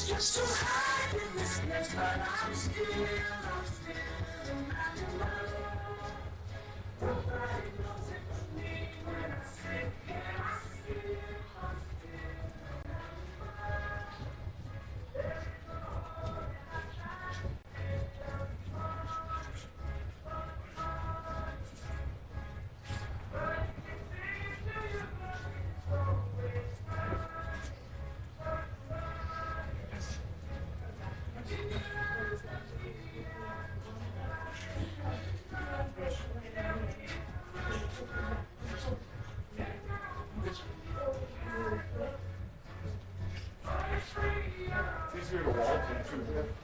Just to hide in this place, but I'm still nobody knows it but me when I sit here, I'm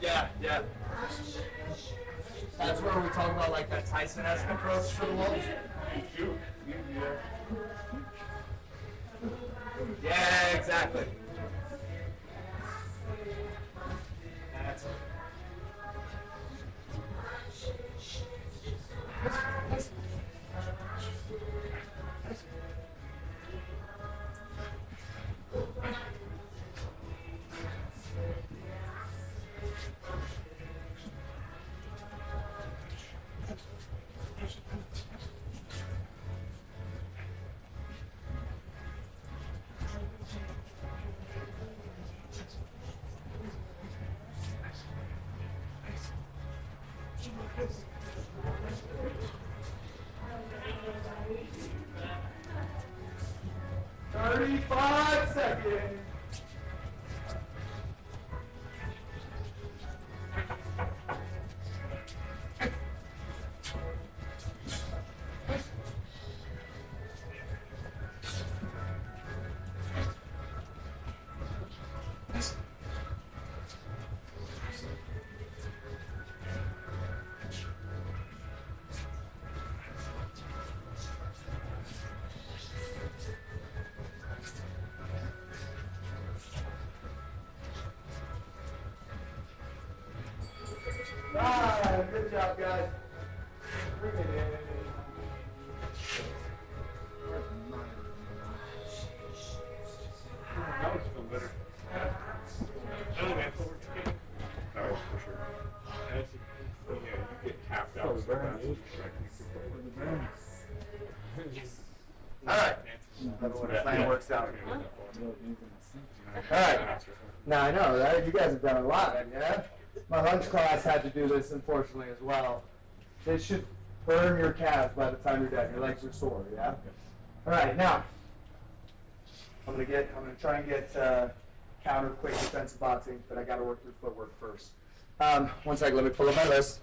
Yeah, yeah. That's where we talk about like that Tyson-esque approach for the walls. Yeah, exactly. That's it. Good job, guys. Bring it in. That was feel better. Really, man, footwork chicken. That was for sure. Yeah, you get tapped out so fast. All right. When the plan works out. All right. Now I know, right? You guys have done a lot, yeah? My lunch class had to do this, unfortunately, as well. It should burn your calves by the time you're done. Your legs are sore, yeah? All right, now, I'm gonna try and get counter quick defensive boxing, but I gotta work through footwork first. One second, let me pull up my list.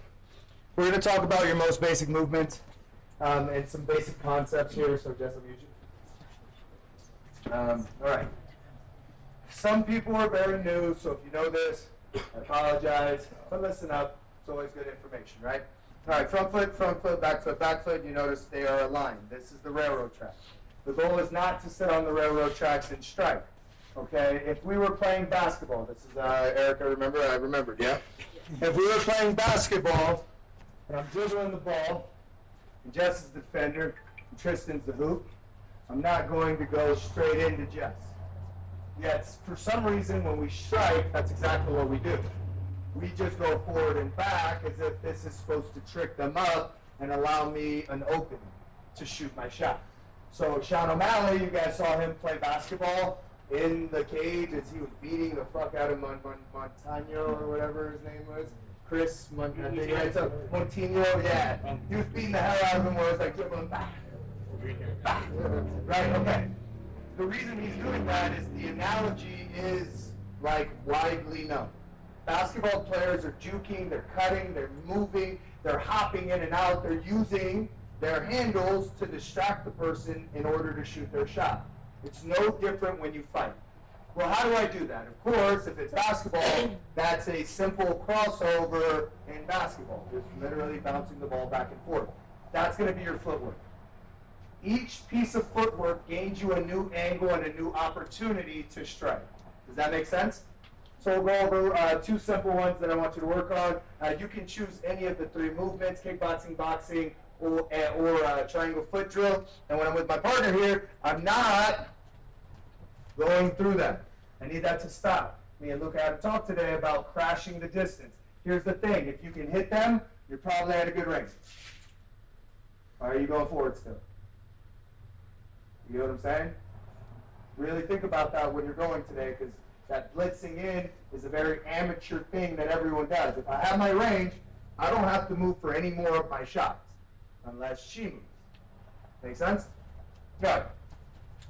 We're gonna talk about your most basic movement and some basic concepts here, so Jess, I'm using. All right. Some people are very new, so if you know this, I apologize, but listen up. It's always good information, right? All right, front foot, back foot. You notice they are aligned. This is the railroad track. The goal is not to sit on the railroad tracks and strike, okay? If we were playing basketball, this is Erica, remember? I remembered, yeah? If we were playing basketball, and I'm dribbling the ball, and Jess is the defender, and Tristan's the hoop, I'm not going to go straight into Jess. Yet, for some reason, when we strike, that's exactly what we do. We just go forward and back as if this is supposed to trick them up and allow me an opening to shoot my shot. So Sean O'Malley, you guys saw him play basketball in the cage as he was beating the fuck out of Montano or whatever his name was. Chris Montano, yeah. He was beating the hell out of him where it was like dribbling back. Back. Right, okay. The reason he's doing that is the analogy is like widely known. Basketball players are juking, they're cutting, they're moving, they're hopping in and out, they're using their handles to distract the person in order to shoot their shot. It's no different when you fight. Well, how do I do that? Of course, if it's basketball, that's a simple crossover in basketball. Just literally bouncing the ball back and forth. That's going to be your footwork. Each piece of footwork gains you a new angle and a new opportunity to strike. Does that make sense? So we'll go over two simple ones that I want you to work on. You can choose any of the three movements, kickboxing, boxing, or triangle foot drill. And when I'm with my partner here, I'm not going through them. I need that to stop. Me and Luca had a talk today about crashing the distance. Here's the thing, if you can hit them, you're probably at a good range. Or are you going forward still? You know what I'm saying? Really think about that when you're going today, because that blitzing in is a very amateur thing that everyone does. If I have my range, I don't have to move for any more of my shots, unless she moves. Make sense? Good.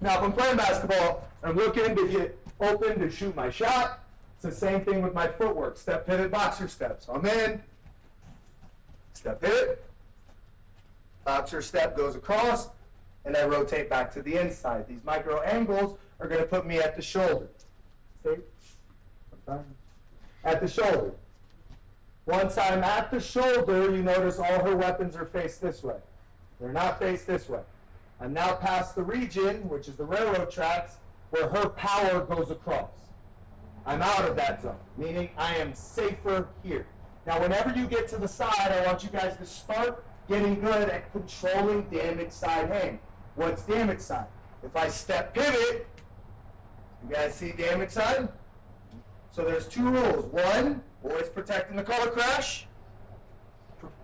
Now, if I'm playing basketball, I'm looking to get open to shoot my shot. It's the same thing with my footwork. Step, pivot, boxer step. So I'm in, step, pivot, boxer step goes across, and I rotate back to the inside. These micro angles are going to put me at the shoulder. See? At the shoulder. Once I'm at the shoulder, you notice all her weapons are faced this way. They're not faced this way. I'm now past the region, which is the railroad tracks, where her power goes across. I'm out of that zone, meaning I am safer here. Now, whenever you get to the side, I want you guys to start getting good at controlling damage side hand. What's damage side? If I step pivot, you guys see damage side? So there's two rules. One, always protect in the car crash.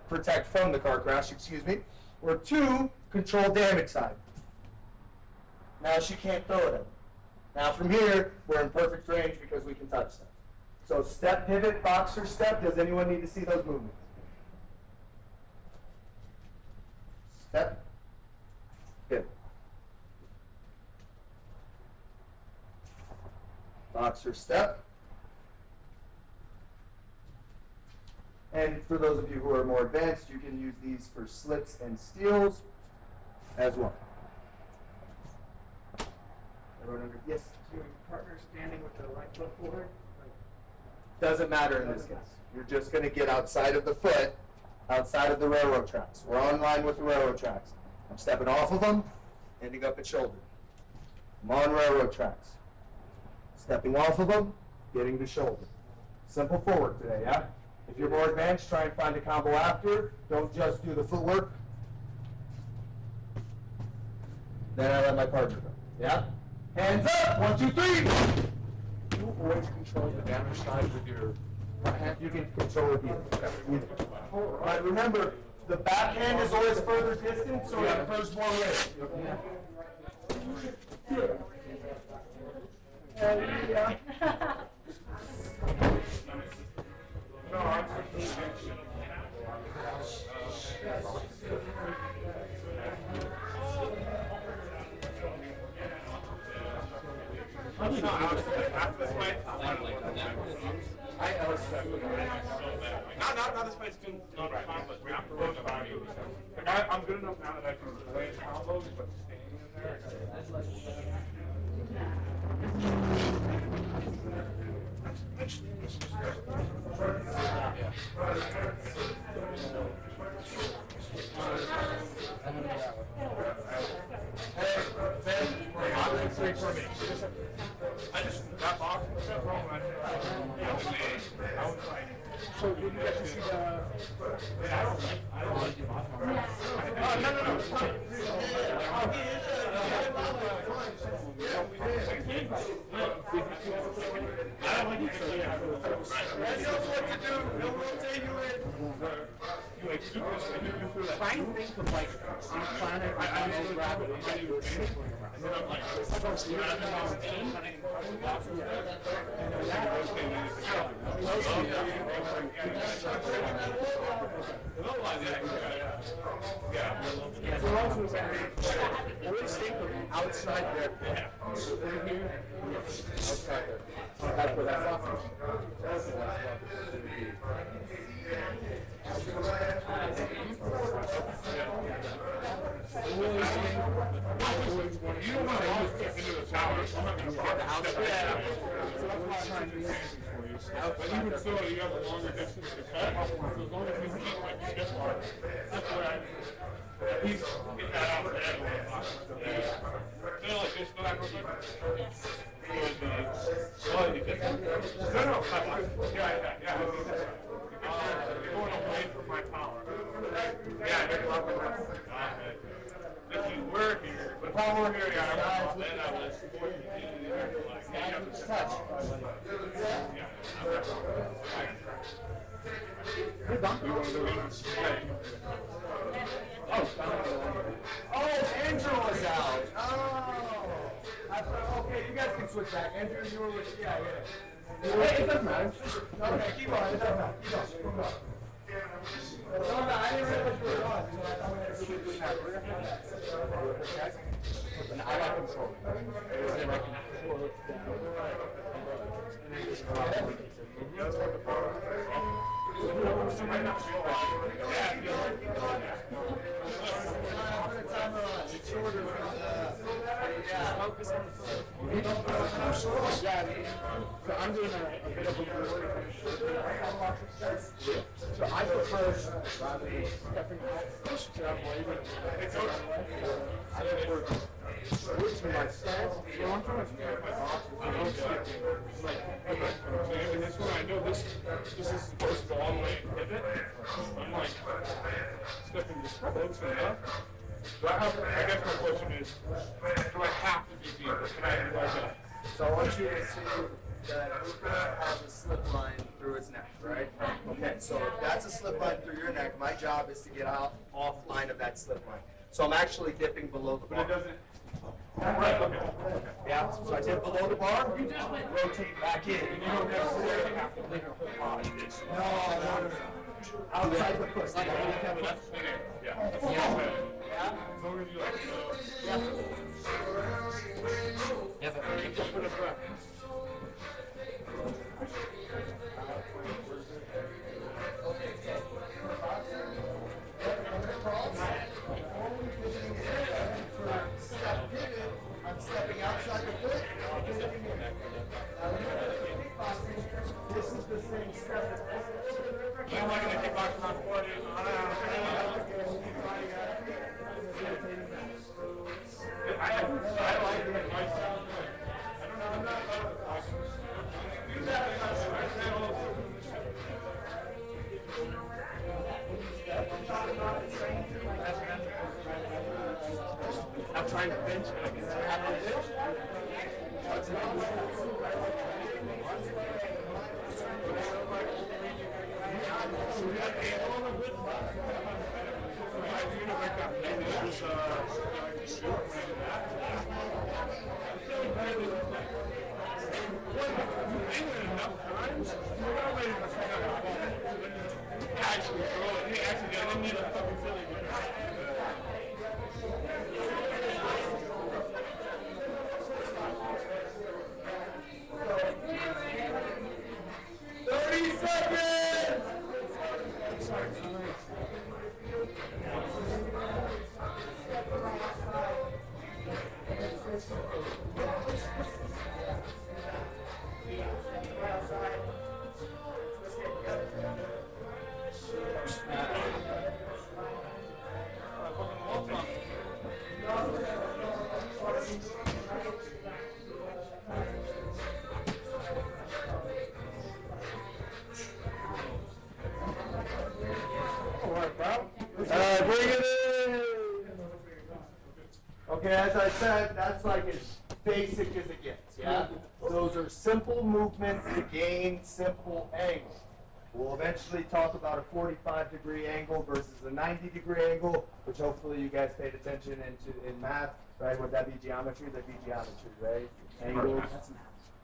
Protect from the car crash, excuse me. Or two, control damage side. Now she can't throw it at me. Now from here, we're in perfect range because we can touch them. So step, pivot, boxer step. Does anyone need to see those movements? Step, pivot. Boxer step. And for those of you who are more advanced, you can use these for slips and steals as well. Yes? Your partner standing with the right foot forward? Doesn't matter in this case. You're just going to get outside of the foot, outside of the railroad tracks. We're on line with the railroad tracks. I'm stepping off of them, ending up at shoulder. I'm on railroad tracks. Stepping off of them, getting to shoulder. Simple forward today, yeah? If you're more advanced, try and find a combo after. Don't just do the footwork. Then I let my partner go. Yeah? Hands up! 1, 2, 3! You always control the damage side with your right hand. You can control it here. But remember, the backhand is always further distant, so it incurs more risk. No, I'm no, I was after this fight. I was not this fight's been not right, but afterwards, I'm good enough now that I can play combos, but staying in there. I just got boxed and stuff wrong. I was like, so did you get to see the? I don't like you. Try and think of like on a planet I know gravity. So also always think of outside their pit. Outside their that's what that's you don't want to always get into the tower. I'm not going to block the house. Yeah. So that's why I'm trying to do something for you. But even still, you have a longer distance to cut. So as long as you keep like stiff bar, that's where I he's get that out for everyone. Feel like this, go back real quick. Yes. Oh, you did that? No. Yeah. You're going away from my power. Yeah, you're blocking my if you were here, but if I were here, yeah, then I would support you. touch. Oh, Andrew was out. Oh. Okay, you guys can switch back. Andrew, you were with, yeah. Hey, it doesn't matter. Okay, keep on. It doesn't matter. Keep on. No, I didn't realize you were on, so I thought we had to do between that. I like control. Focus on the foot. So I'm doing a bit of a so I prefer stepping out to avoid I prefer switching my stance. So I'm trying to step my box. I'm stepping. And this one, I know this is supposed to go all the way and pivot. I'm like stepping just close enough. So I guess my question is, do I have to be deeper? Can I do like that? So I want you to see that Luca has a slip line through his neck, right? Okay, so if that's a slip line through your neck, my job is to get out offline of that slip line. So I'm actually dipping below the bar. But it doesn't. Right, okay. Yeah, so I dip below the bar, you just rotate back in. You don't necessarily have to leave your whole body. No. Outside the foot. That's clean air. Yeah. As long as you like Yeah, but keep this for the front. I'm stepping outside the foot. This is the same step. I'm not going to kickbox my foot. I like it myself. I don't know. I'm not. Do that. I'm trying to bench, but I can see how to bench. Actually, throw it. I didn't need a fucking silly. Bring it in. Okay, as I said, that's like as basic as it gets, yeah? Those are simple movements to gain simple angle. We'll eventually talk about a 45-degree angle versus a 90-degree angle, which hopefully you guys paid attention in math, right? Would that be geometry? That'd be geometry, right? Angles.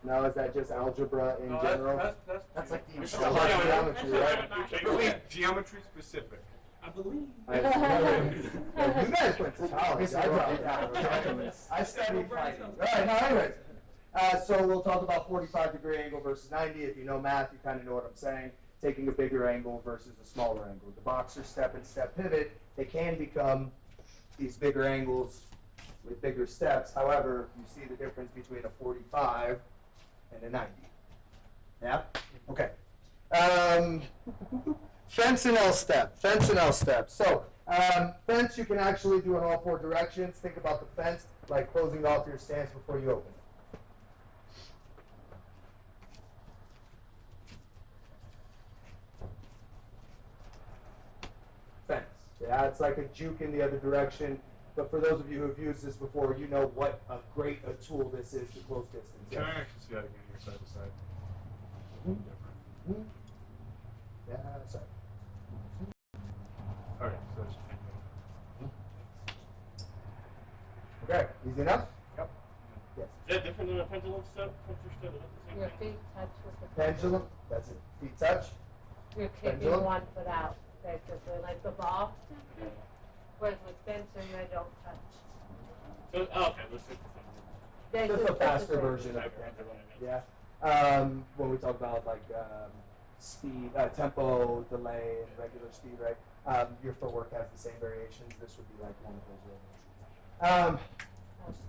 No, is that just algebra in general? That's like the It's still like geometry, right? Really geometry specific. I believe. You guys went to college. I studied fighting. All right, now anyways. So we'll talk about 45-degree angle versus 90. If you know math, you kind of know what I'm saying. Taking a bigger angle versus a smaller angle. The boxer step and step pivot, they can become these bigger angles with bigger steps. However, you see the difference between a 45 and a 90. Yeah? Okay. Fence and L step. Fence and L step. So, fence you can actually do in all four directions. Think about the fence like closing off your stance before you open it. Fence. Yeah, it's like a juke in the other direction. But for those of you who've used this before, you know what a great a tool this is to close distance. Can I actually see that again here, side to side? Mhm. Yeah, sorry. All right, so it's Okay, easy enough? Yep. Yes. Is that different than a pendulum step? Puncher step? Is that the same Your thing? feet touch with the Pendulum, that's it. Feet touch. You're kicking Pendulum? 1 foot out, basically, like the ball. Whereas with fencing, they don't touch. So, oh, okay, let's take the same one. They Just a just- faster it's the version of Faster pendulum. version. Yeah. When we talk about like speed, tempo, delay, and regular speed, right? Your footwork has the same variations. This would be like one of those variations.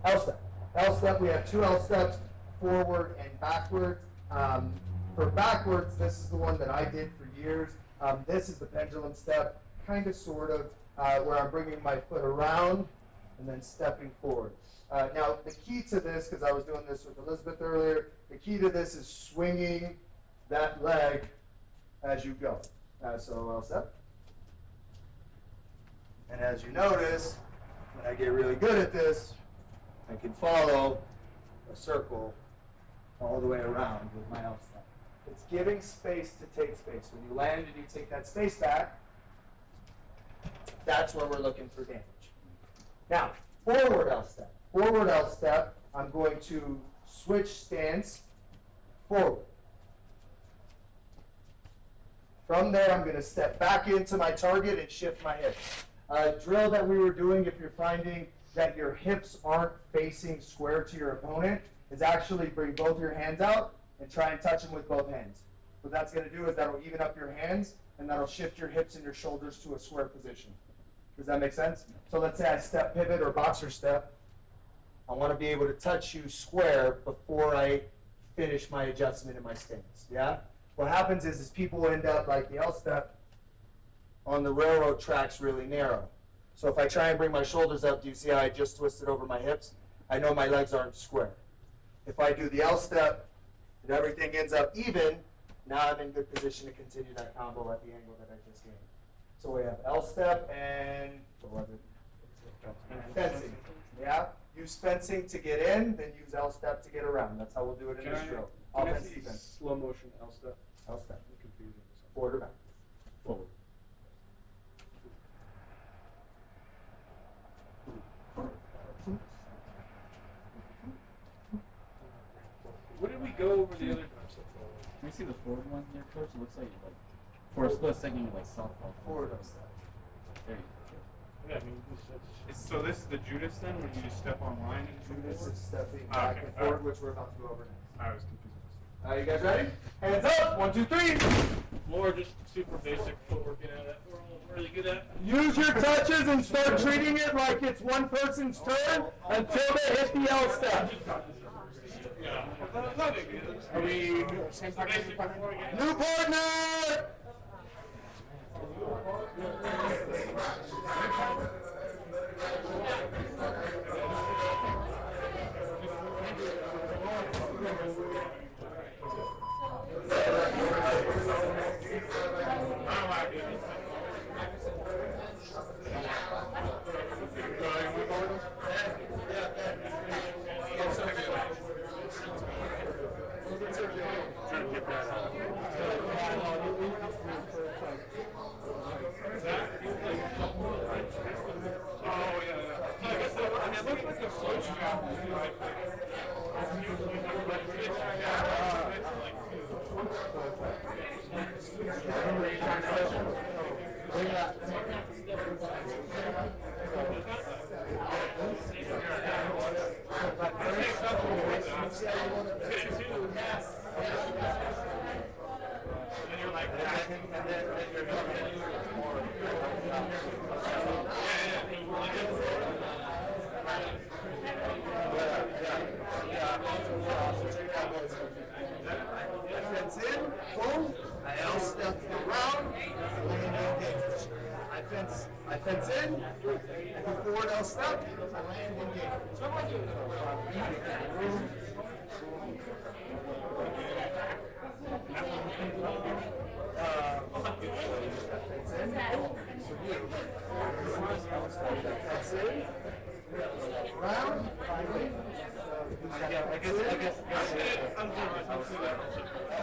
L step. L step. We have 2 L steps: forward and backwards. For backwards, this is the one that I did for years. This is the pendulum step, kind of, sort of, where I'm bringing my foot around and then stepping forward. Now, the key to this, because I was doing this with Elizabeth earlier, the key to this is swinging that leg as you go. So L step. And as you notice, when I get really good at this, I can follow a circle all the way around with my L step. It's giving space to take space. When you land and you take that space back, that's where we're looking for damage. Now, forward L step. Forward L step, I'm going to switch stance forward. From there, I'm going to step back into my target and shift my hips. A drill that we were doing, if you're finding that your hips aren't facing square to your opponent, is actually bring both your hands out and try and touch them with both hands. What that's going to do is that'll even up your hands, and that'll shift your hips and your shoulders to a square position. Does that make sense? So let's say I step pivot or boxer step. I want to be able to touch you square before I finish my adjustment in my stance. Yeah? What happens is people end up like the L step on the railroad tracks really narrow. So if I try and bring my shoulders up, do you see how I just twisted over my hips? I know my legs aren't square. If I do the L step and everything ends up even, now I'm in good position to continue that combo at the angle that I just gave. So we have L step and, what was it? Fencing. Yeah? Use fencing to get in, then use L step to get around. That's how we'll do it in this drill. Offense, defense. slow motion L step? L step. Confusing. Forward or back? Forward. What did we go over the other time? Can you see the forward one there, Coach? It looks like for a split second you like softball. Forward L step. There you go. Yeah, I mean, So this is the Judas then, when you just step on line and This Judas? is stepping Ah, back okay. and forward, which we're about to go over next. I was confused. You guys ready? Hands up. 1, 2, 3. more just super basic footwork, you know, that we're all really good at. Use your touches and start treating it like it's one person's turn until they hit the L step. Yeah. Are we same partner? New partner. Fence in, boom. I L step around, land engage. I fence in, I do forward L step, I land engage. Fence in, boom. That's it. Round. Finally. I guess. I'm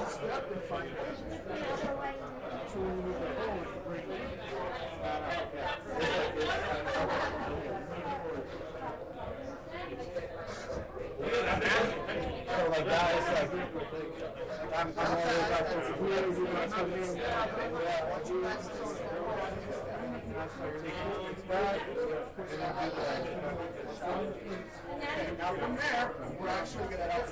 step and find it. So when we move the hole, we can bring So like guys, like I'm always about this here, you know, so me, yeah, once you back, now from there, we're actually gonna help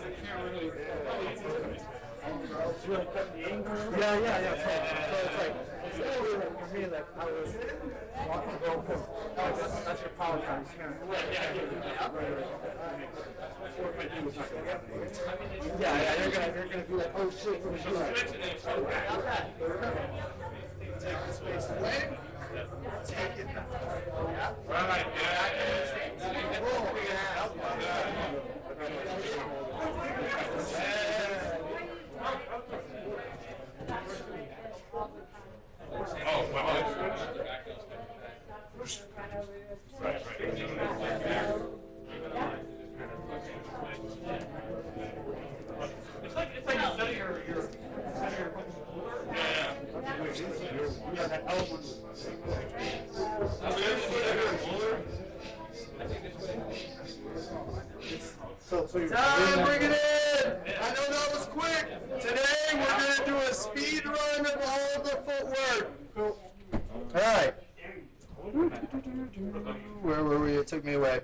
Yeah. So it's like, for me, like, I was walking to go, because that's your power time. Yeah, you're gonna be like, oh shit, what is take the space away, take it back. Yeah? Right, Oh, wow. It's like you said your Yeah, that element. So time, bring it in! I know that was quick! Today we're gonna do a speed run of all the footwork. Alright. Where were we? It took me away.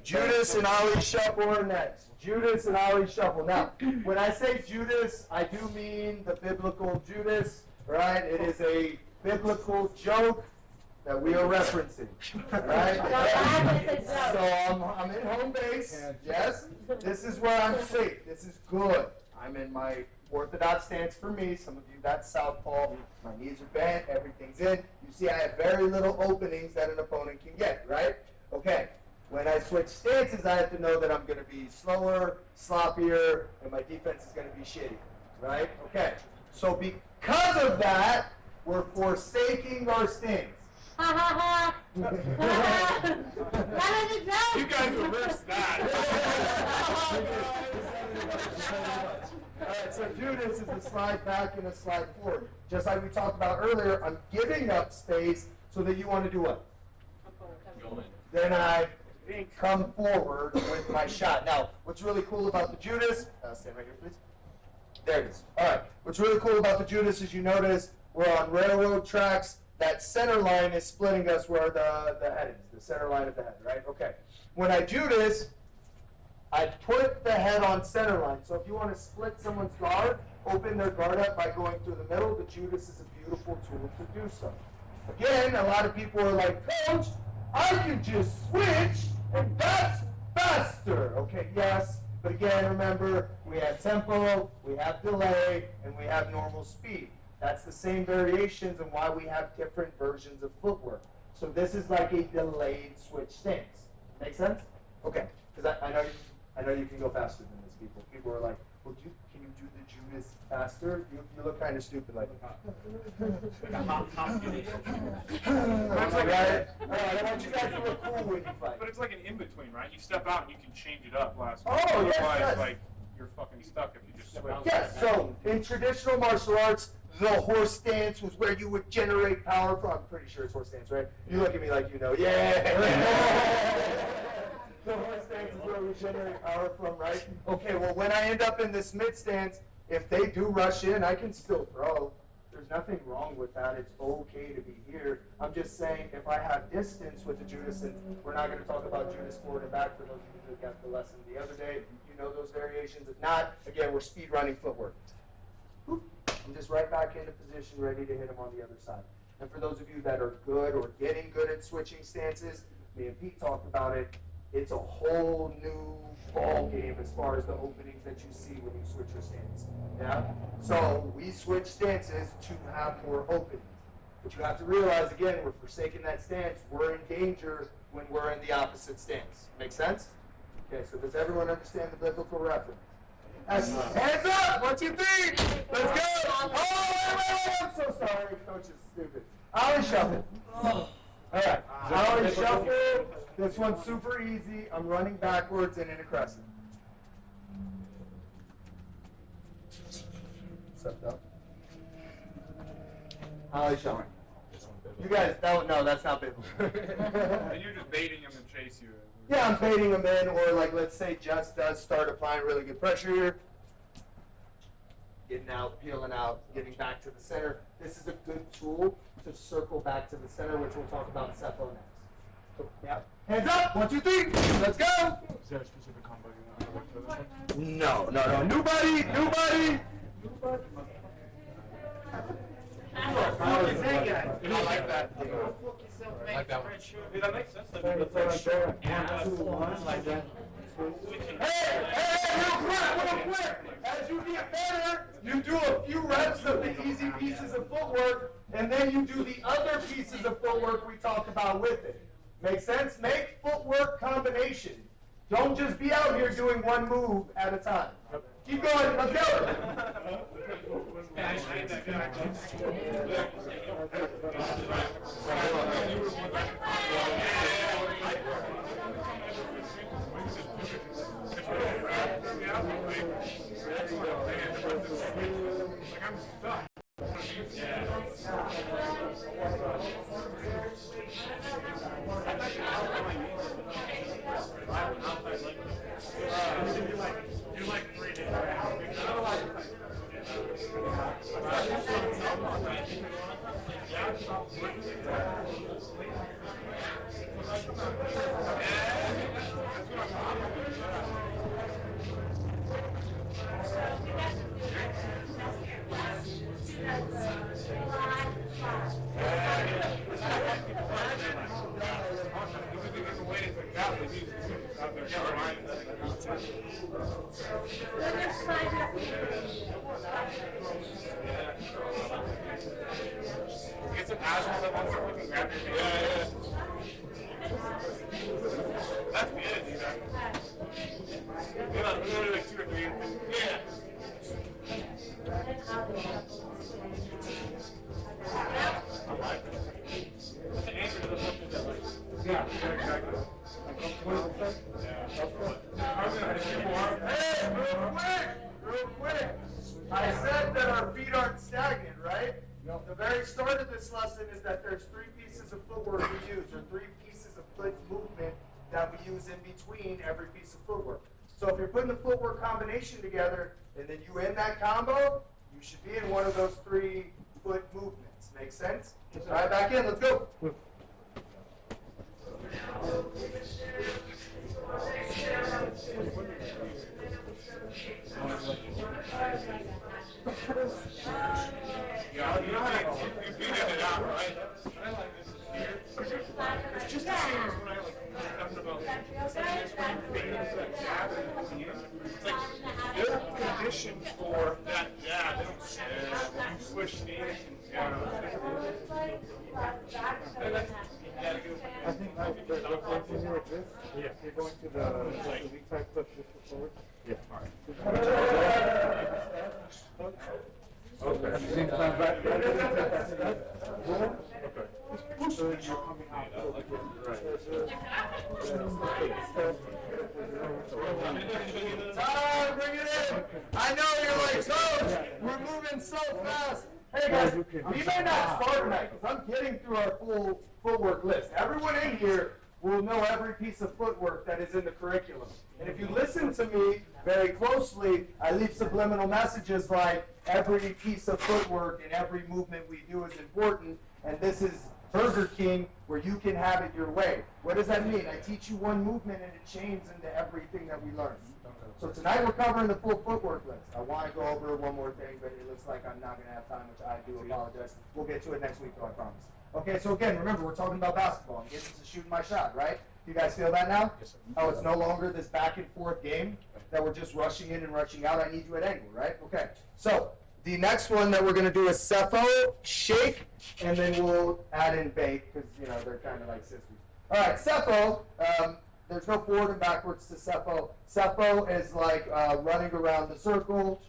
Judas and Ali Shuffle are next. Judas and Ali Shuffle. Now, when I say Judas, I do mean the biblical Judas, right? It is a biblical joke that we are referencing, right? So I'm in home base, yes. This is where I'm safe. This is good. I'm in my orthodox stance for me. Some of you, that's southpaw. My knees are bent. Everything's in. You see, I have very little openings that an opponent can get, right? Okay. When I switch stances, I have to know that I'm going to be slower, sloppier, and my defense is going to be shitty, right? Okay. So because of that, we're forsaking our stance. Ha ha ha! That is a joke! You guys reversed that. Alright, so Judas is a slide back and a slide forward. Just like we talked about earlier, I'm giving up space so that you want to do what? Then I come forward with my shot. Now, what's really cool about the Judas, stand right here, please. There it is. Alright, what's really cool about the Judas is you notice we're on railroad tracks. That center line is splitting us where the head is, the center line of the head, right? Okay. When I do this, I put the head on center line. So if you want to split someone's guard, open their guard up by going through the middle, the Judas is a beautiful tool to do so. Again, a lot of people are like, Coach, I can just switch and that's faster. Okay, yes, but again, remember, we have tempo, we have delay, and we have normal speed. That's the same variations and why we have different versions of footwork. So this is like a delayed switch stance. Make sense? Okay, because I know you can go faster than this, people. People are like, well, can you do the Judas faster? You look kind of stupid like Right? I want you guys to look cool when you fight. But it's like an in-between, right? You step out and you can change it up last Oh, minute. yes, Otherwise, yes. like, you're fucking stuck if you just switch. Yes, so in traditional martial arts, the horse stance was where you would generate power from. I'm pretty sure it's horse stance, right? You look at me like you know. Yeah! The horse stance is where we generate power from, right? Okay, well, when I end up in this mid stance, if they do rush in, I can still throw. There's nothing wrong with that. It's okay to be here. I'm just saying if I have distance with the Judas, and we're not going to talk about Judas forward and back for those of you who got the lesson the other day. You know those variations. If not, again, we're speed running footwork. Boop. I'm just right back into position, ready to hit him on the other side. And for those of you that are good or getting good at switching stances, me and Pete talked about it. It's a whole new ball game as far as the openings that you see when you switch your stance. Yeah. So we switch stances to have more openings. But you have to realize again, we're forsaking that stance. We're in danger when we're in the opposite stance. Make sense? Okay. So does everyone understand the biblical reference? Excellent. Hands up! 1, 2, 3! Let's go! Oh, wait, I'm so sorry. Coach is stupid. Ollie shuffle. All right. Ollie shuffle. This one's super easy. I'm running backwards and in a crescent. Step down. Ollie shuffle. You guys don't know, that's not biblical. And you're just baiting him to chase you. Yeah, I'm baiting them in, or like let's say Jess does start applying really good pressure here. Getting out, peeling out, getting back to the center. This is a good tool to circle back to the center, which we'll talk about in Cepho next. So, yeah. Hands up, 1, 2, 3, let's go! Is there a specific combo you want to work for this one? No. Nobody. I like that. I like that one. Dude, that makes sense. Hey, real quick. As you get better, you do a few reps of the easy pieces of footwork, and then you do the other pieces of footwork we talked about with it. Make sense? Make footwork combinations. Don't just be out here doing one move at a time. Keep going. Let's go. I'm stuck. You like 3 days. Get some asshole that wants to fucking grab your face. Yeah. That's good, dude. Yeah, we're like 2 or 3. Yeah. What's the answer to the question that like? Yeah, exactly. Hey, real quick. I said that our feet aren't stagnant, right? The very start of this lesson is that there's 3 pieces of footwork we use, or 3 pieces of foot movement that we use in between every piece of footwork. So if you're putting the footwork combination together, and then you end that combo, you should be in one of those 3 foot movements. Make sense? All right, back in. Let's go. Yeah, you beat it out, right? I like this here. It's just the same as when I like talking about this when you fade that jab and the end. It's like they're conditioned for that jab. They don't switch the end. I think the continue with this. Yeah. You're going to the weak side push this forward. Yeah. All right. Okay. Same time back. Okay. Push. So you're coming out. Time, bring it in. I know you're like, Coach, we're moving so fast. Hey guys, we may not start tonight because I'm getting through our full footwork list. Everyone in here will know every piece of footwork that is in the curriculum. And if you listen to me very closely, I leave subliminal messages like every piece of footwork and every movement we do is important. And this is Burger King where you can have it your way. What does that mean? I teach you one movement and it changes into everything that we learn. So tonight we're covering the full footwork list. I want to go over one more thing, but it looks like I'm not going to have time, which I do apologize. We'll get to it next week, though, I promise. Okay, so again, remember, we're talking about basketball. I'm getting to shooting my shot, right? You guys feel that now? Yes, sir. Oh, it's no longer this back and forth game that we're just rushing in and rushing out. I need you at angle, right? Okay, so the next one that we're going to do is Cepho, shake, and then we'll add in bake because, you know, they're kind of like sisters. All right, Cepho, there's no forward and backwards to Cepho. Cepho is like running around the circle,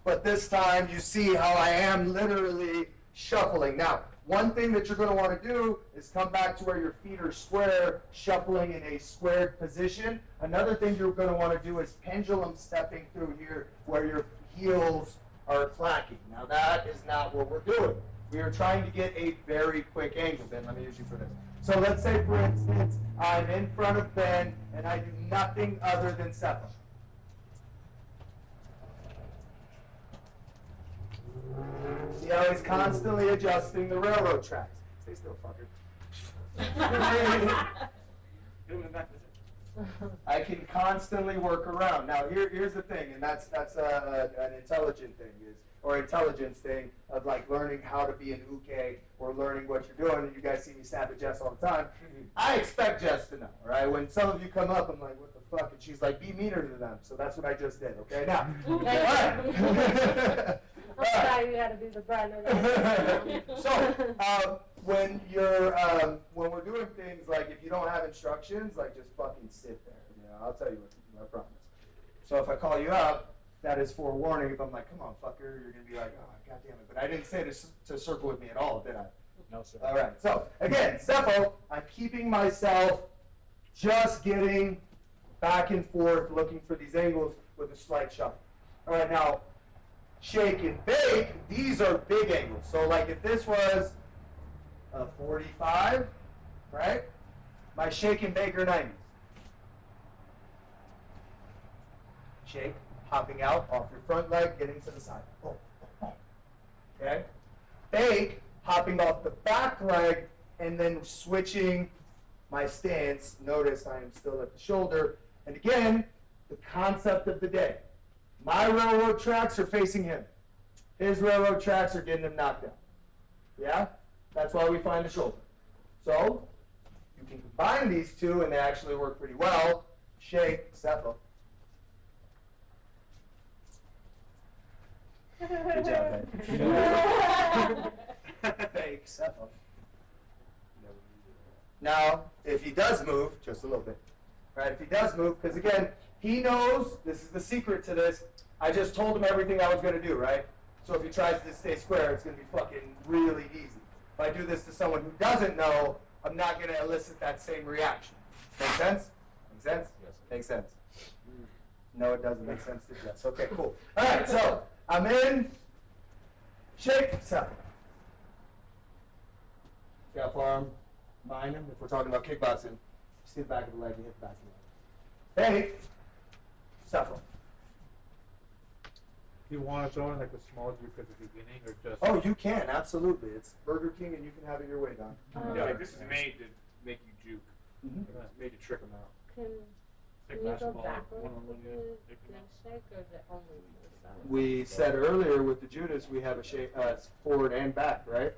but this time you see how I am literally shuffling. Now, One thing that you're going to want to do is come back to where your feet are square, shuffling in a squared position. Another thing you're going to want to do is pendulum stepping through here where your heels are clacking. Now that is not what we're doing. We are trying to get a very quick angle. Ben, let me use you for this. So let's say, for instance, I'm in front of Ben and I do nothing other than cepha. See how he's constantly adjusting the railroad tracks. Stay still, fucker. I can constantly work around. Now, here's the thing, and that's an intelligent thing, or intelligence thing of like learning how to be an uke or learning what you're doing. And you guys see me snap at Jess all the time. I expect Jess to know, all right? When some of you come up, I'm like, what the fuck? And she's like, be meaner to them. So that's what I just did, okay? Now, all right. I'm sorry you had to be the brother. So, when we're doing things like if you don't have instructions, like just fucking sit there. You know, I'll tell you what to do, I promise. So if I call you up, that is forewarning. If I'm like, come on, fucker, you're gonna be like, oh, god damn it. But I didn't say to circle with me at all, did I? No, sir. All right. So again, cepho, I'm keeping myself just getting back and forth, looking for these angles with a slight shuffle. All right, now. Shake and bake, these are big angles. So like if this was a 45, right? My shake and bake are 90s. Shake, hopping out off your front leg, getting to the side. Boom, boom. Okay? Bake, hopping off the back leg, and then switching my stance. Notice I am still at the shoulder. And again, the concept of the day. My railroad tracks are facing him. His railroad tracks are getting him knocked down. Yeah? That's why we find the shoulder. So, you can combine these two and they actually work pretty well. Shake, cepho. Good job, Ben. Fake, cepho. Now, if he does move, just a little bit, right? If he does move, because again, he knows, this is the secret to this, I just told him everything I was going to do, right? So if he tries to stay square, it's going to be fucking really easy. If I do this to someone who doesn't know, I'm not going to elicit that same reaction. Make sense? Make sense? Yes. Makes sense. No, it doesn't make sense to Jess. Okay, cool. All right, so I'm in. Shake, step. See how far I'm behind him? If we're talking about kickboxing, see the back of the leg, you hit the back of the leg. Hey, shuffle. Do you want to throw in like a small juke at the beginning or just? Oh, you can, absolutely. It's Burger King and you can have it your way, Don. Yeah, like this is made to make you juke. Mhm. It's made to trick them out. Can Take you go basketball, backwards one-on-one, with yeah. the Take them out. shake, or is it only to the side? We said earlier with the Judas, we have a shake, forward and back, right?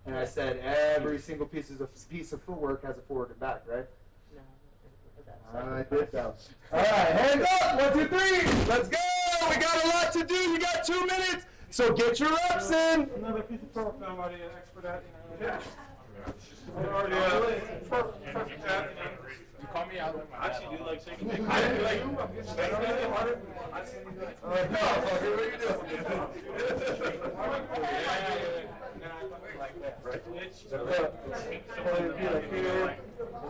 And I said every single piece of footwork has a forward and back, right? No, that's I did that. All right, hands up, 1, 2, 3, let's go. We got a lot to do. You got 2 minutes, so get your reps in. Another piece of torque, somebody an expert at, you know. Yeah. Already, perfect at, you know. You call me out. I actually do like shaking big. I didn't do like you. I'm getting harder. I see you like. No, fucker, what are you doing? Like that, right?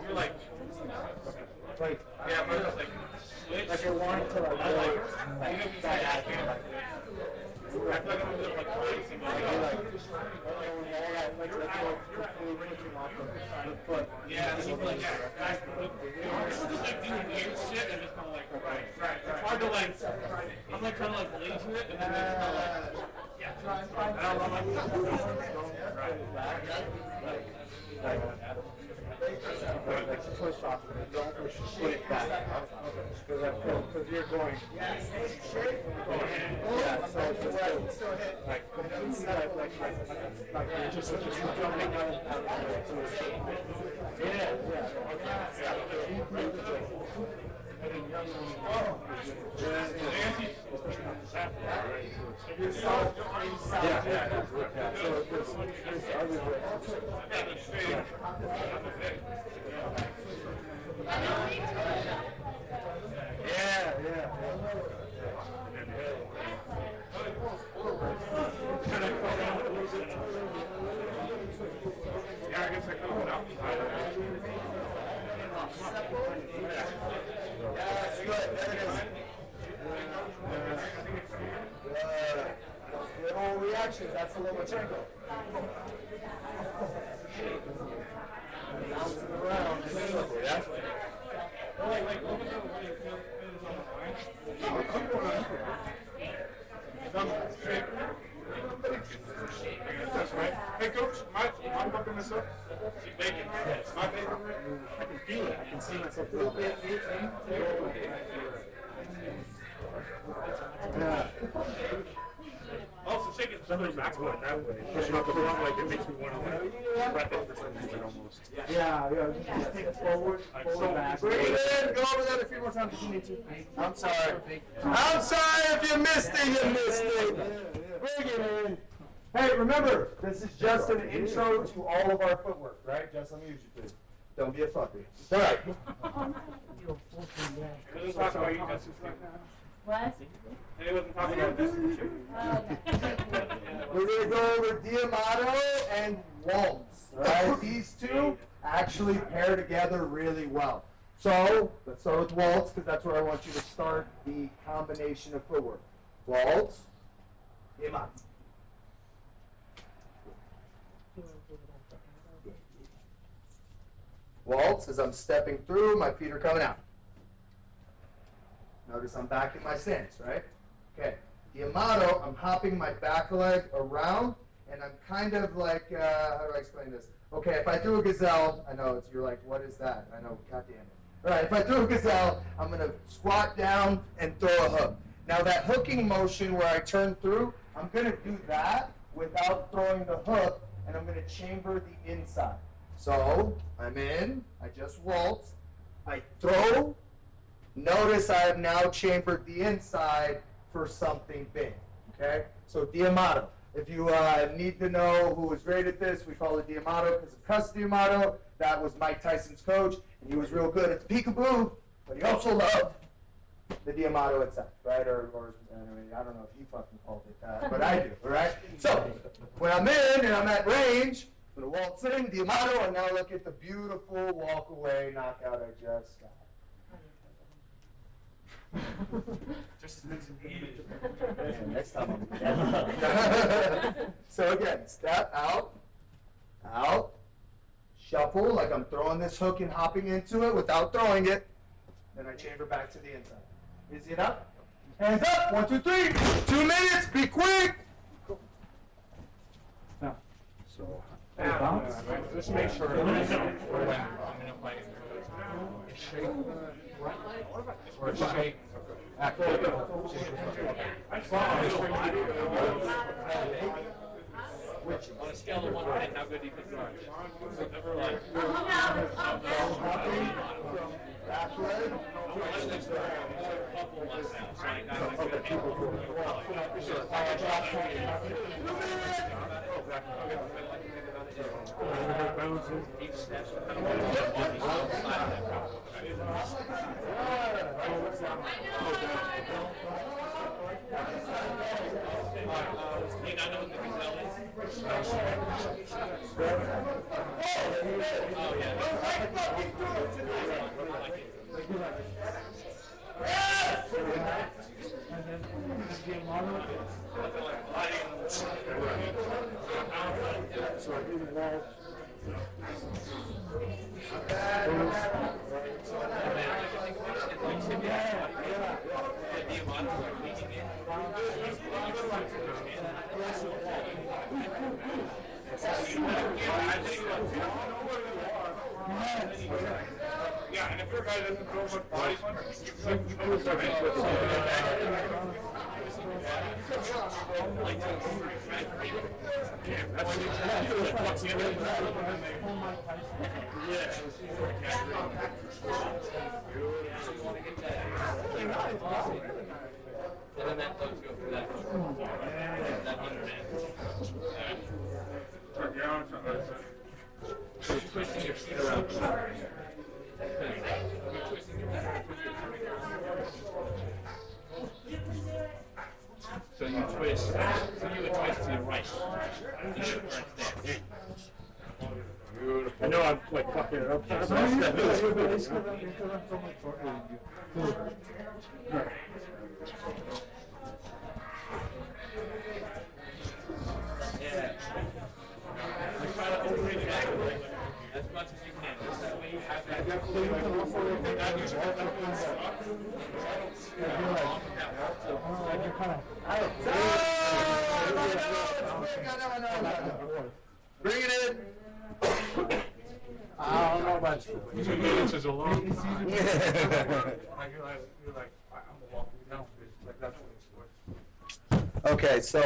You're like, Like, yeah, but it's like switch. like you're wanting to like, I like, you know, I feel like I'm a little like crazy, but yeah, so like that. It's just like doing weird shit and just kind of like, right. It's hard to like, I'm like trying to like lean to it and then it's kind of like, yeah. And I'm Like push off of it, don't push it back. Because you're going. Yeah, so it's just like you're just jumping out of the Yes, good. There it is. Little reactions. That's a Lomachenko. Bouncing around in a circle, yeah? Hey, coach, I'm fucking this up. Bacon. My bacon. I can feel it. I can see myself a little bit. Yeah. Also, shaking Somebody's back going that way. Pushing up the front, like it makes me want to breath it for some reason almost. Yeah. Just take it forward, back. Bring it in. Go over that a few more times if you need to. I'm sorry. I'm sorry if you missed it. You missed it. Bring it in. Hey, remember, this is just an intro to all of our footwork, right? Just let me use you, please. Don't be a fucker. All right. Let's talk about you guys. What? He wasn't talking about this. We're going to go over Diamato and Waltz. All right? These two actually pair together really well. So let's start with Waltz because that's where I want you to start the combination of footwork. Waltz, Diamato. Waltz, as I'm stepping through, my feet are coming out. Notice I'm back in my stance, right? Okay. Diamato, I'm hopping my back leg around, and I'm kind of like, how do I explain this? Okay, if I do a gazelle, I know you're like, what is that? I know, goddamn it. All right, if I do a gazelle, I'm going to squat down and throw a hook. Now that hooking motion where I turn through, I'm going to do that without throwing the hook, and I'm going to chamber the inside. So I'm in, I just waltz, I throw. Notice I have now chambered the inside for something big. Okay? So Diamato. If you need to know who was great at this, we call it Diamato because of Cus Diamato. That was Mike Tyson's coach, and he was real good at the peekaboo, but he also loved the Diamato itself, right? Or I mean, I don't know if he fucking called it that, but I do, all right? So when I'm in and I'm at range, I'm going to waltz in, Diamato, and now look at the beautiful walk away knockout I just got. Man, next time I'm So again, step out, shuffle like I'm throwing this hook and hopping into it without throwing it. Then I chamber back to the inside. Easy enough? Hands up, 1, 2, 3. 2 minutes, be quick. So, Just make sure. Or shake. On a scale of 1 to 10, how good do you think you are? Never like. Back leg. Yeah, and if your guy doesn't throw much body punch, you can lose And then that goes through that underhand. Twisting your feet around. So you twist. So you would twist to your right. You should right there. I know I'm like fucking it up. It's because I'm so much shorter than you. Yeah. Like try to overreach back as much as you can. Just that way you have that. So you can also look at your you're kind of. Bring it in. I don't know about you. 2 minutes is a long It's time. easy. You're like, I'm gonna walk you down. Like that's what it's for. Okay, so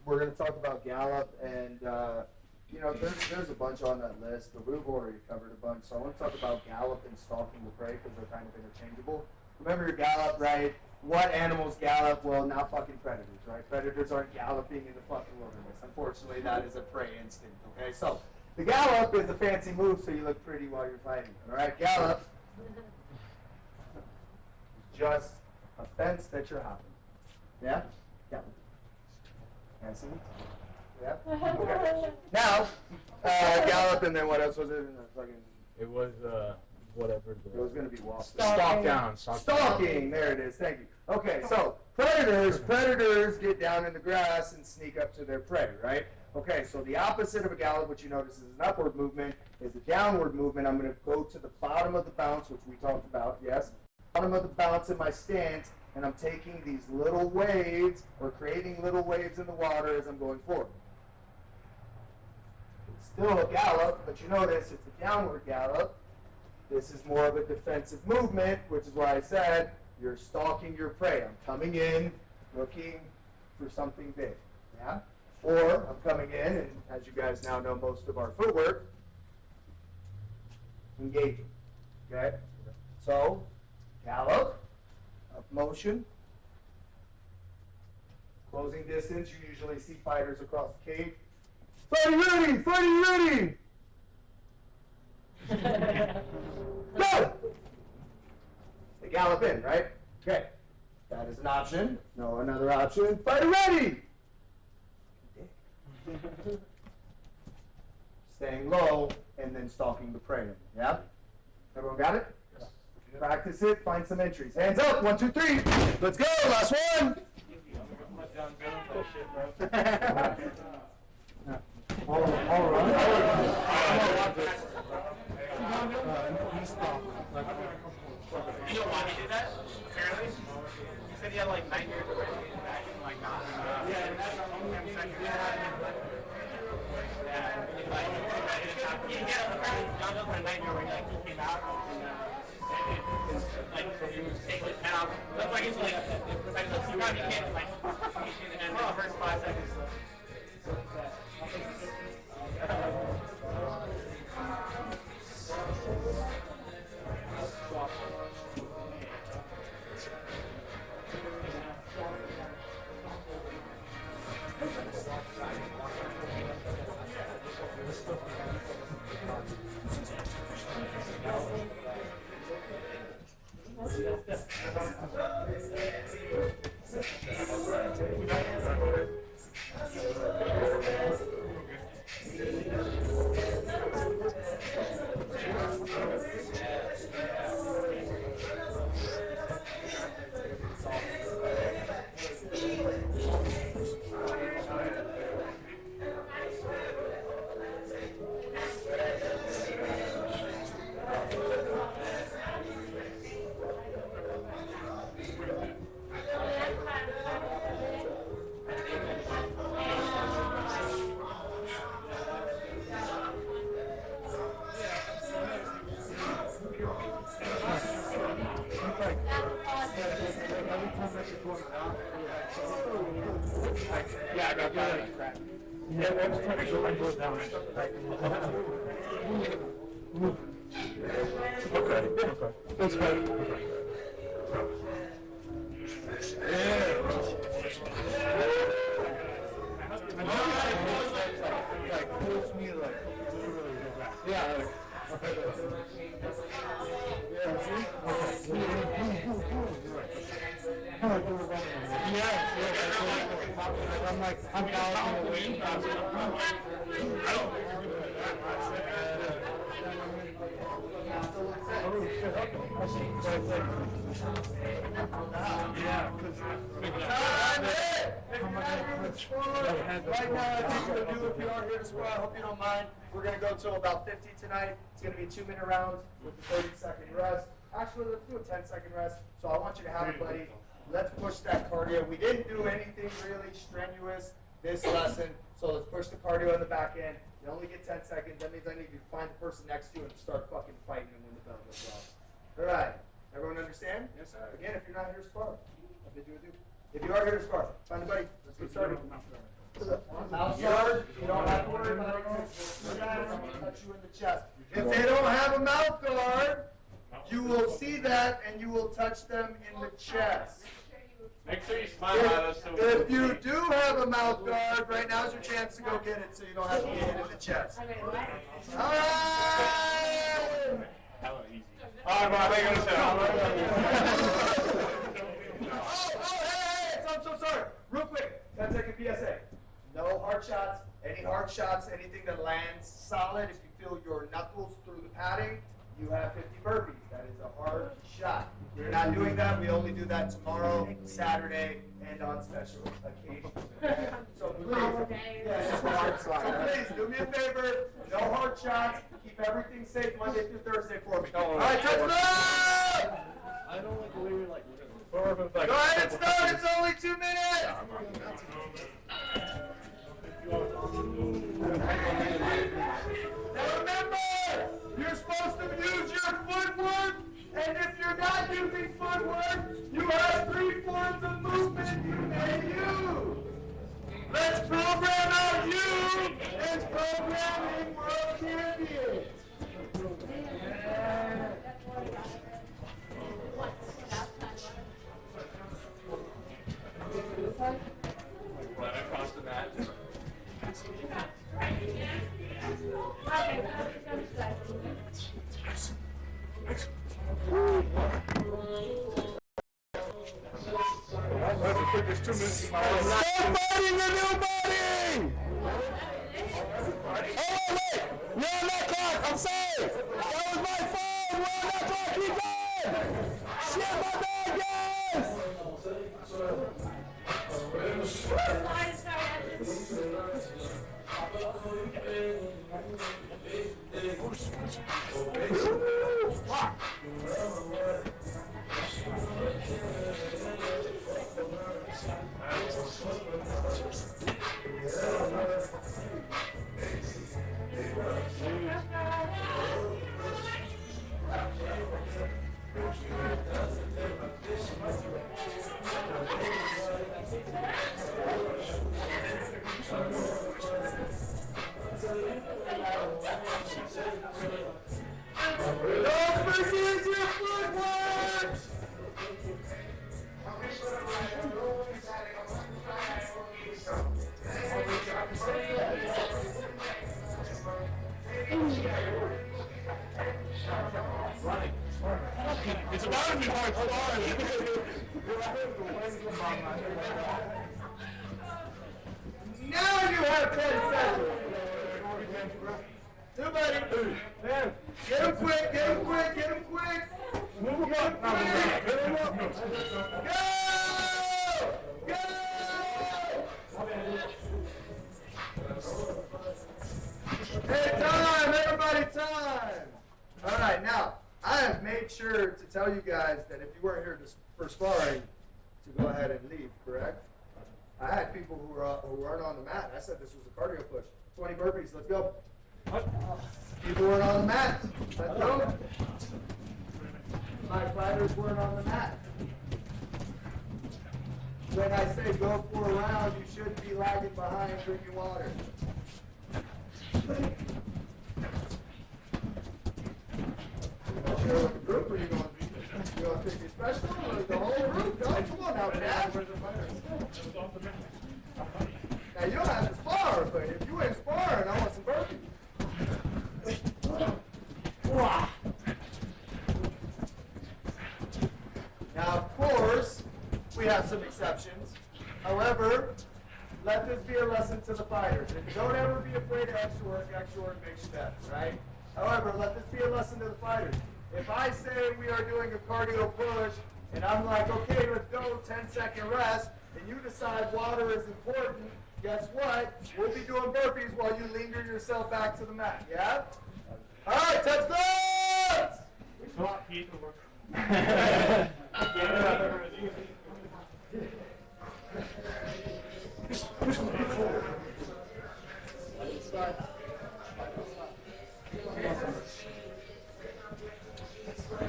we're going to talk about Gallup, and there's a bunch on that list, but we've already covered a bunch. So I want to talk about Gallup and stalking the prey because they're kind of interchangeable. Remember your Gallup, right? What animals gallop? Well, not fucking predators, right? Predators aren't galloping in the fucking wilderness. Unfortunately, that is a prey instinct. Okay, so the gallop is a fancy move, so you look pretty while you're fighting. All right, gallop. Just a fence that you're hopping. Yeah? Yeah. Can I see? Yeah? Okay. Now, gallop, and then what else was it? It was whatever. It was going to be walk. Stalk down. Stalking. There it is. Thank you. Okay, so predators get down in the grass and sneak up to their prey, right? Okay, so the opposite of a gallop, which you notice is an upward movement, is a downward movement. I'm going to go to the bottom of the bounce, which we talked about, yes? Bottom of the bounce in my stance, and I'm taking these little waves, or creating little waves in the water as I'm going forward. It's still a gallop, but you notice it's a downward gallop. This is more of a defensive movement, which is why I said you're stalking your prey. I'm coming in, looking for something big, yeah? Or I'm coming in, and as you guys now know most of our footwork, engaging, okay? So, gallop, up motion, closing distance. You usually see fighters across the cage. Fighting ready! Fighting ready! Go! They gallop in, right? Okay. That is an option. No, another option. Fighting ready! Staying low and then stalking the prey. Yeah? Everyone got it? Practice it. Find some entries. Hands up. 1, 2, 3. Let's go. Last one. All right. You know why he did that? Apparently, he said he had like nightmares of getting back and like not. Yeah, and that's only second. Yeah, he apparently John Doe had a nightmare where he came out and he was taking his head off. That's why he's like, sometimes he can't like, and in the first 5 seconds. Yeah, I got that. Yeah, let's try to go and go down. Okay. That's good. Pulls me like literally go back. Yeah, I'm like, I'm galloping away. Right now, I think we're gonna do, if you are here to spar, I hope you don't mind. We're gonna go till about 50 tonight. It's gonna be a 2-minute round with a 30-second rest. Actually, let's do a 10-second rest. So I want you to have it, buddy. Let's push that cardio. We didn't do anything really strenuous this lesson, so let's push the cardio in the back end. You only get 10 seconds. That means I need you to find the person next to you and start fucking fighting them when the bell goes off. All right. Everyone understand? Yes, sir. Again, if you're not here to spar, I bid you adieu. If you are here to spar, find a buddy. Let's get started. Mouth guard, you don't have to worry about it. We're going to touch you in the chest. If they don't have a mouth guard, you will see that and you will touch them in the chest. Make sure you smile at us. If you do have a mouth guard, right now's your chance to go get it so you don't have to get hit in the chest. All right! Hella easy. All right, Bob, I gotta say. Hey, I'm so sorry. Real quick, 10-second PSA. No hard shots. Any hard shots, anything that lands solid, if you feel your knuckles through the padding, you have 50 burpees. That is a hard shot. We're not doing that. We only do that tomorrow, Saturday, and on special occasions. Okay? So please do me a favor. No hard shots. Keep everything safe Monday through Thursday for me. All right, touch it up! I don't like the way you're like. Go ahead and start. It's only 2 minutes. Now remember, you're supposed to use your footwork, and if you're not using footwork, you have 3 forms of movement you may use. Let's program out you as programming world champions. Run across the mat. That's the quickest 2 minutes of my life. Stop fighting the new body! Oh, wait! You're on that clock! I'm sorry! That was my phone! We're on that clock! Keep going! Shit, my bad, guys! Don't forget your footwork! It's about to be hard sparring. Now you have 10 seconds. Somebody, man, get him quick, get him quick, get him quick. Move him up. Get him up. Go! Go! Hey, time, everybody, time. All right, now, I have made sure to tell you guys that if you weren't here for sparring, to go ahead and leave, correct? I had people who weren't on the mat. I said this was a cardio push. 20 burpees, let's go. People weren't on the mat. Let's go. My fighters weren't on the mat. When I say go for a round, you shouldn't be lagging behind drinking water. Sure, what group are you going to be? You want to pick your special or the whole group? Go, come on now, Dad. Now, you don't have to spar, but if you ain't sparring, I want some burpees. Now, of course, we have some exceptions. However, let this be a lesson to the fighters. And don't ever be afraid of extra work makes you better, right? However, let this be a lesson to the fighters. If I say we are doing a cardio push, and I'm like, okay, let's go, 10-second rest, and you decide water is important, guess what? We'll be doing burpees while you linger yourself back to the mat, yeah? All right, touch gloves!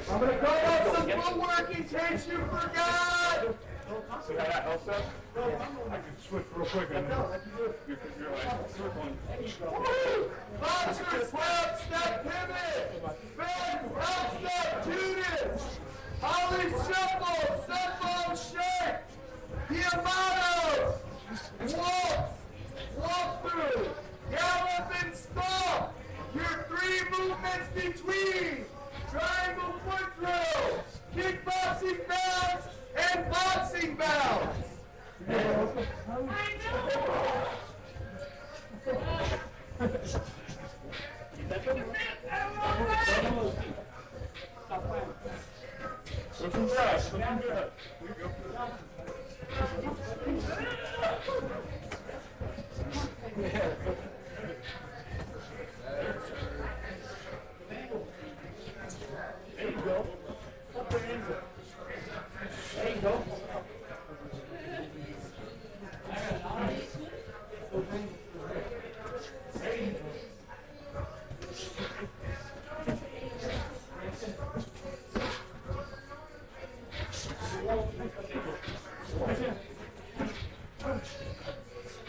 I'm going to call out some footwork in case you forgot! See how that helps us? I can switch real quick and you're like circling. Boxer, slap, step, pivot! Bend, half step, Judas! Holly shuffle, set bomb shake! Diamato! Waltz! Walk through! Gallop and stop! Your 3 movements between! Triangle foot drill! Kickboxing bounce! And boxing bounce! Looking fresh, looking good. There you go. Put your hands up. There you go.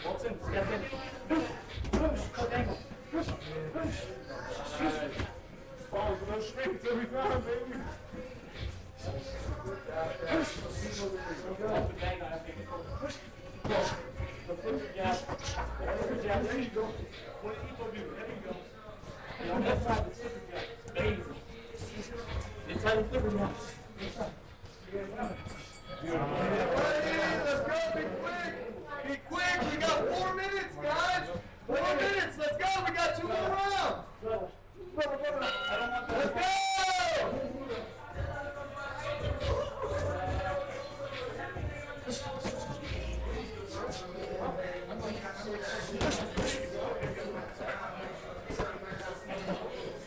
Walton, step in. Falls with those strings every time, baby. Off the bag, I think. The flipper jab. The flipper jab, there you go. What did Epo do? There you go. And on that side, the flipper jab. Amazing. Inside the flipper jab. Inside. Let's go, be quick! Be quick! We got 4 minutes, guys! 4 minutes, let's go! We got 2 more rounds! Let's go!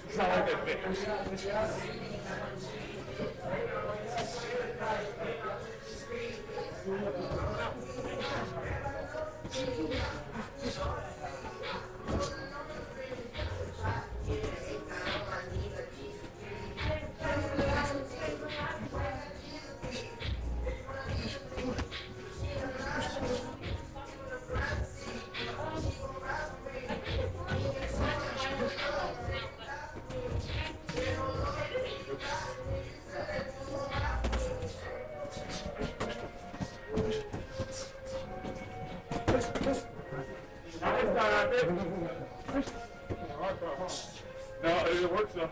It's not like that big. No, it works though.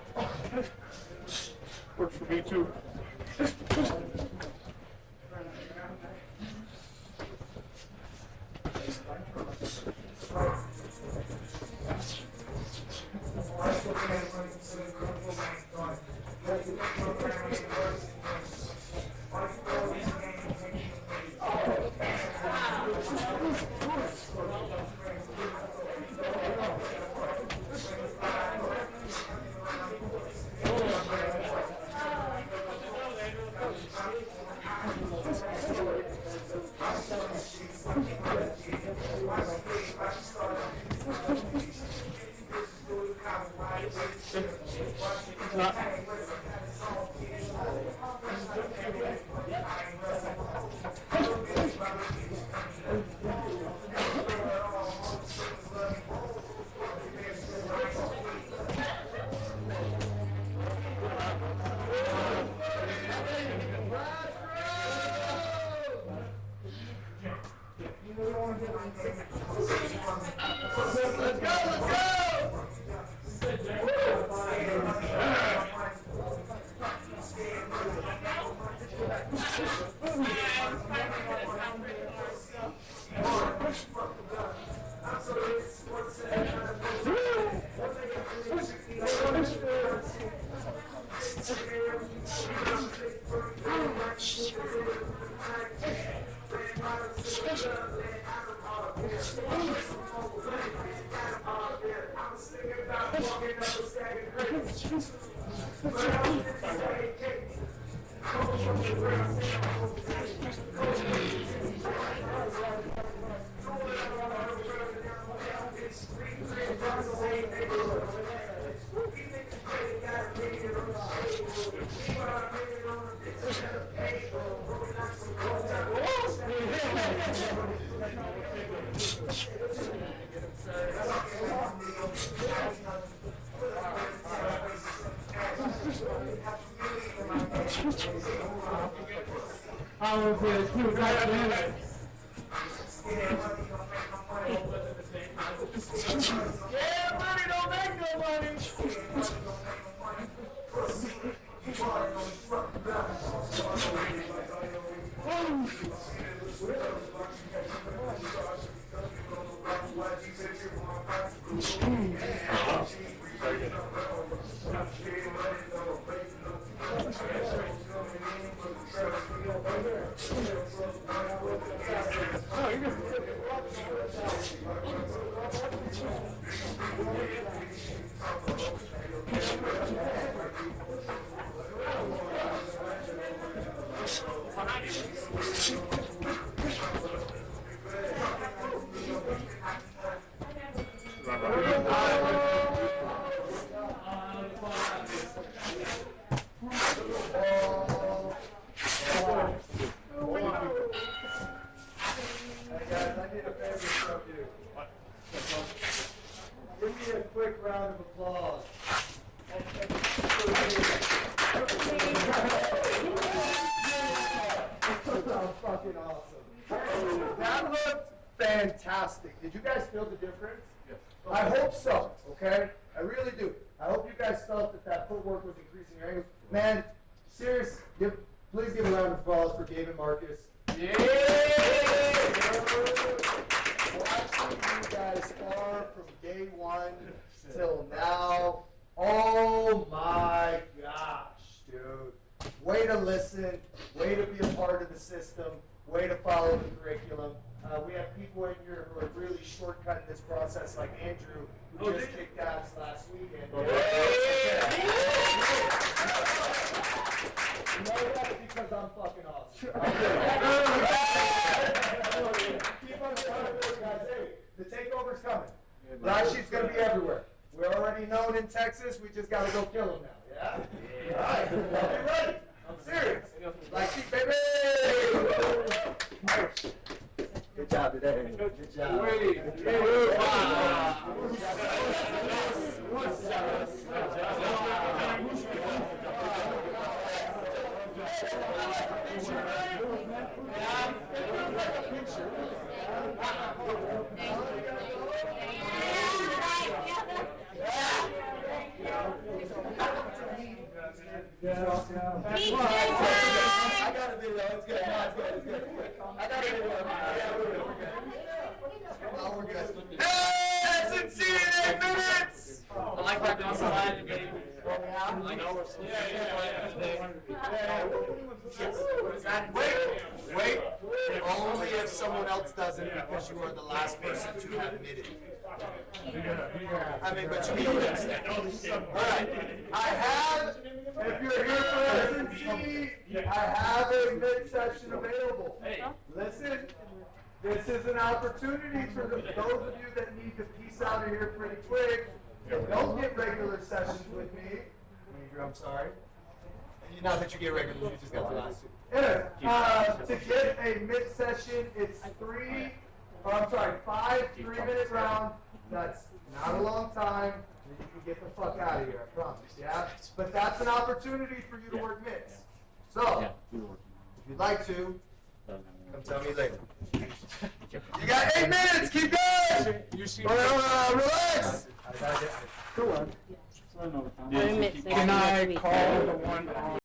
Works for me too. Let's go! I was there too, goddamn. Yeah, money don't make no money. Hey guys, I need a favor from you. Give me a quick round of applause. That fucking awesome. That looked fantastic. Did you guys feel the difference? Yes. I hope so, okay? I really do. I hope you guys felt that that footwork was increasing your angles. Man, serious, please give a round of applause for Gabe and Marcus. Yeah! Watching you guys start from day one till now. Oh my gosh, dude. Way to listen, way to be a part of the system, way to follow the curriculum. We have people in here who are really shortcutting this process, like Andrew, who just kicked ass last weekend. You know that's because I'm fucking awesome. Keep on accountability, guys. Hey, the takeover's coming. Black sheep's gonna be everywhere. We're already known in Texas. We just gotta go kill them now. Yeah. All right. I'll be ready. I'm serious. Black sheep, baby. Good job today. Good job. I got a video. It's good. No, it's good. I got a video. Yeah, we're good. Oh, we're good. Hey, that's in 8 minutes. I like that on the side and getting. Wait. Only if someone else doesn't, because you are the last person to have admitted. I mean, but you need to understand. All right. I have, if you're here for S&C, I have a mid-session available. Listen, this is an opportunity for those of you that need to peace out of here pretty quick. Don't get regular sessions with me. Andrew, I'm sorry. Not that you get regulars, you just got the last two. Anyway, to get a mid-session, it's 5 3-minute rounds. That's not a long time. You can get the fuck out of here, I promise, yeah? But that's an opportunity for you to work mids. So, if you'd like to, come tell me later. You got 8 minutes, keep going! Relax! We're missing. Can I call the one on?